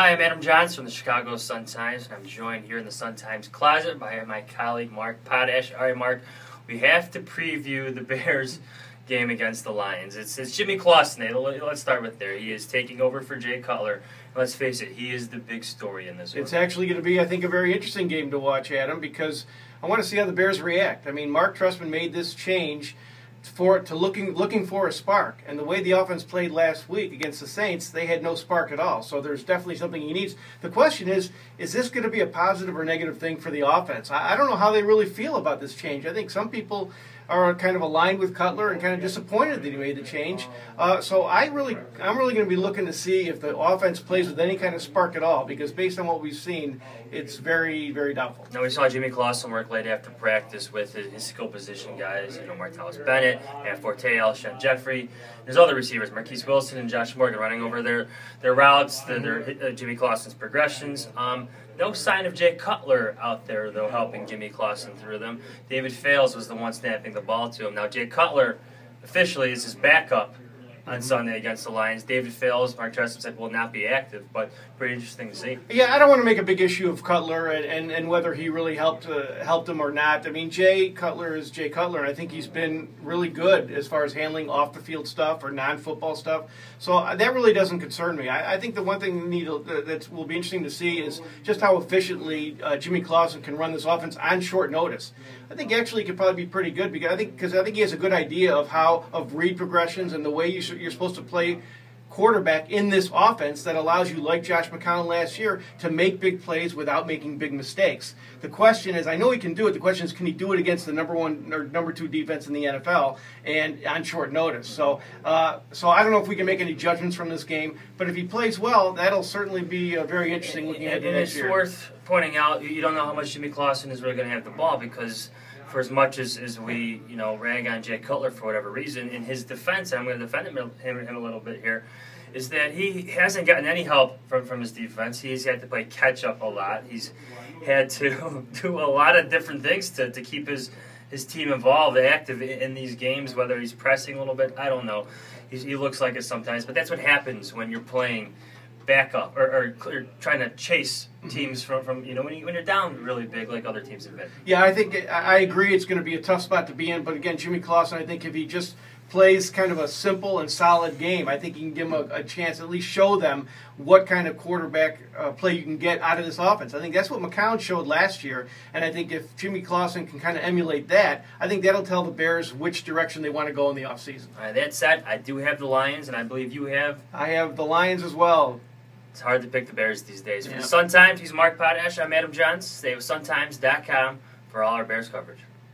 Hi, I'm Adam Jahns from the Chicago Sun-Times, and I'm joined here in the Sun-Times closet by my colleague Mark Potash. All right, Mark, we have to preview the Bears game against the Lions. It's Jimmy Clausen. Let's start with there. He is taking over for Jay Cutler. Let's face it, he is the big story in this one. It's actually going to be, I think, a very interesting game to watch, Adam, because I want to see how the Bears react. I mean, Mark Trestman made this change looking for a spark, and the way the offense played last week against the Saints, they had no spark at all. So there's definitely something he needs. The question is this going to be a positive or negative thing for the offense? I don't know how they really feel about this change. I think some people are kind of aligned with Cutler and kind of disappointed that he made the change. So I'm really going to be looking to see if the offense plays with any kind of spark at all, because based on what we've seen, it's very, very doubtful. Now, we saw Jimmy Clausen work late after practice with his skill position guys, Martellus Bennett, Matt Forte, Alshon Jeffrey. There's other receivers, Marquise Wilson and Josh Morgan, running over their routes, their Jimmy Clausen's progressions. No sign of Jay Cutler out there, though, helping Jimmy Clausen through them. David Fales was the one snapping the ball to him. Now, Jay Cutler officially is his backup on Sunday against the Lions. David Fales, Mark Trestman said, will not be active, but pretty interesting to see. Yeah, I don't want to make a big issue of Cutler and whether he really helped him or not. I mean, Jay Cutler is Jay Cutler, and I think he's been really good as far as handling off-the-field stuff or non-football stuff. So that really doesn't concern me. I think the one thing that will be interesting to see is just how efficiently Jimmy Clausen can run this offense on short notice. I think actually he could probably be pretty good because I think he has a good idea of read progressions and the way you're supposed to play quarterback in this offense that allows you, like Josh McCown last year, to make big plays without making big mistakes. The question is, I know he can do it. The question is, can he do it against the number 1 or number 2 defense in the NFL and on short notice? So I don't know if we can make any judgments from this game, but if he plays well, that'll certainly be very interesting looking at the next year. And it's worth pointing out, you don't know how much Jimmy Clausen is really going to have the ball, because for as much as we rag on Jay Cutler for whatever reason, in his defense, and I'm going to defend him a little bit here, is that he hasn't gotten any help from his defense. He's had to play catch up a lot. He's had to do a lot of different things to keep his team involved, active in these games, whether he's pressing a little bit, I don't know. He looks like it sometimes, but that's what happens when you're playing backup or trying to chase teams from when you're down really big like other teams have been. Yeah, I agree it's going to be a tough spot to be in, but again, Jimmy Clausen, I think if he just plays kind of a simple and solid game, I think you can give him a chance, at least show them what kind of quarterback play you can get out of this offense. I think that's what McCown showed last year, and I think if Jimmy Clausen can kind of emulate that, I think that'll tell the Bears which direction they want to go in the offseason. That said, I do have the Lions, and I believe you have? I have the Lions as well. It's hard to pick the Bears these days. For the Sun-Times, he's Mark Potash. I'm Adam Jahns. Stay with SunTimes.com for all our Bears coverage.